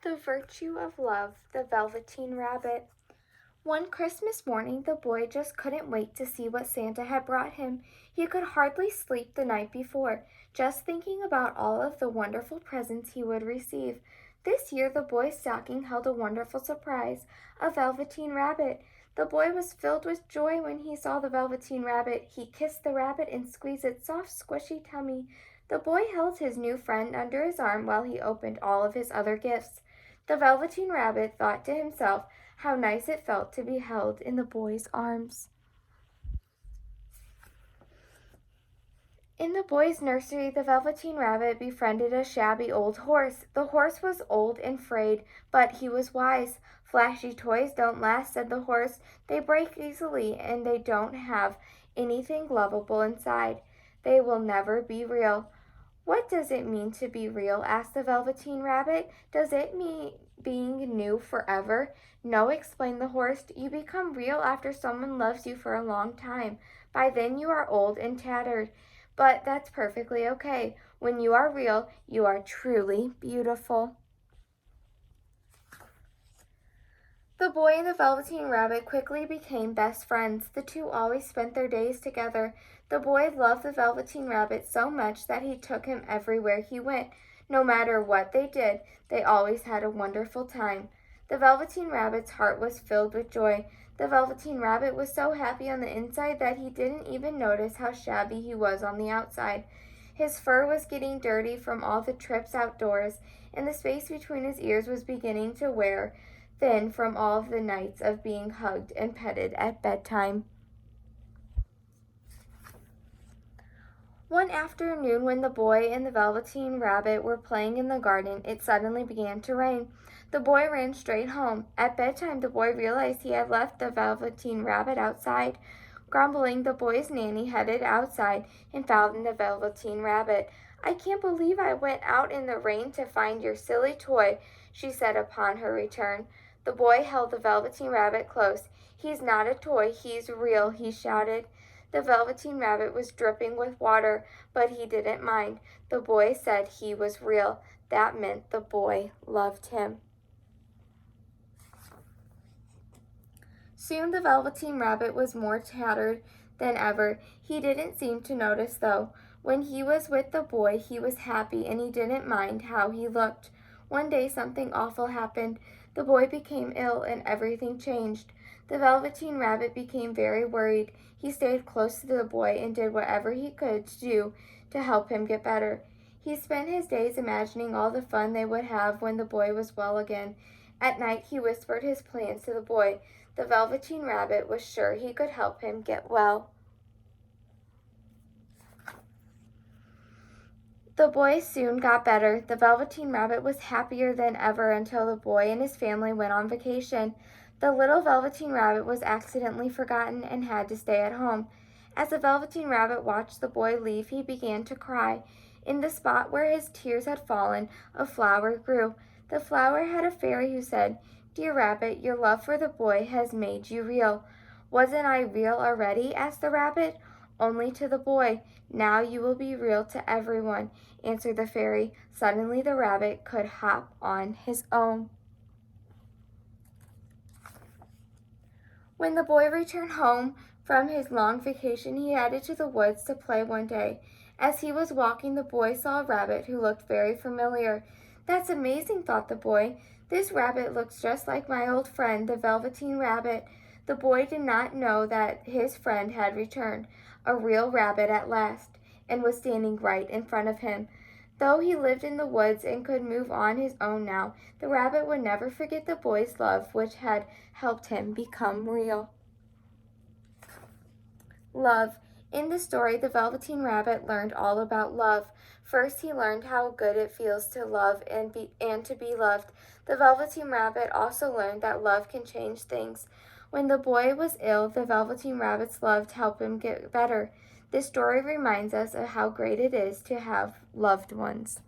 The Virtue of Love, the Velveteen Rabbit. One Christmas morning, the boy just couldn't wait to see what Santa had brought him. He could hardly sleep the night before, just thinking about all of the wonderful presents he would receive. This year, the boy's stocking held a wonderful surprise, a velveteen rabbit. The boy was filled with joy when he saw the velveteen rabbit. He kissed the rabbit and squeezed its soft, squishy tummy. The boy held his new friend under his arm while he opened all of his other gifts. The Velveteen Rabbit thought to himself how nice it felt to be held in the boy's arms. In the boy's nursery, the Velveteen Rabbit befriended a shabby old horse. The horse was old and frayed, but he was wise. "Flashy toys don't last," said the horse. "They break easily, and they don't have anything lovable inside. They will never be real." "What does it mean to be real?" asked the Velveteen Rabbit. "Does it mean being new forever?" "No," explained the horse. "You become real after someone loves you for a long time. By then you are old and tattered. But that's perfectly okay. When you are real, you are truly beautiful." The boy and the Velveteen Rabbit quickly became best friends. The two always spent their days together. The boy loved the Velveteen Rabbit so much that he took him everywhere he went. No matter what they did, they always had a wonderful time. The Velveteen Rabbit's heart was filled with joy. The Velveteen Rabbit was so happy on the inside that he didn't even notice how shabby he was on the outside. His fur was getting dirty from all the trips outdoors, and the space between his ears was beginning to wear thin from all of the nights of being hugged and petted at bedtime. One afternoon, when the boy and the Velveteen Rabbit were playing in the garden, it suddenly began to rain. The boy ran straight home. At bedtime, the boy realized he had left the Velveteen Rabbit outside. Grumbling, the boy's nanny headed outside and found the Velveteen Rabbit. "I can't believe I went out in the rain to find your silly toy," she said upon her return. The boy held the Velveteen Rabbit close. "He's not a toy, he's real," he shouted. The Velveteen Rabbit was dripping with water, but he didn't mind. The boy said he was real. That meant the boy loved him. Soon the Velveteen Rabbit was more tattered than ever. He didn't seem to notice, though. When he was with the boy, he was happy, and he didn't mind how he looked. One day something awful happened. The boy became ill, and everything changed. The Velveteen Rabbit became very worried. He stayed close to the boy and did whatever he could do to help him get better. He spent his days imagining all the fun they would have when the boy was well again. At night, he whispered his plans to the boy. The Velveteen Rabbit was sure he could help him get well. The boy soon got better. The Velveteen Rabbit was happier than ever until the boy and his family went on vacation. The little Velveteen Rabbit was accidentally forgotten and had to stay at home. As the Velveteen Rabbit watched the boy leave, he began to cry. In the spot where his tears had fallen, a flower grew. The flower had a fairy who said, "Dear Rabbit, your love for the boy has made you real." "Wasn't I real already?" asked the rabbit. "Only to the boy. Now you will be real to everyone," answered the fairy. Suddenly the rabbit could hop on his own. When the boy returned home from his long vacation, he headed to the woods to play one day. As he was walking, the boy saw a rabbit who looked very familiar. "That's amazing," thought the boy. "This rabbit looks just like my old friend, the Velveteen Rabbit." The boy did not know that his friend had returned, a real rabbit at last, and was standing right in front of him. Though he lived in the woods and could move on his own now, the rabbit would never forget the boy's love, which had helped him become real. Love. In the story, the Velveteen Rabbit learned all about love. First, he learned how good it feels to love and to be loved. The Velveteen Rabbit also learned that love can change things. When the boy was ill, the Velveteen Rabbit's love helped him get better. This story reminds us of how great it is to have loved ones.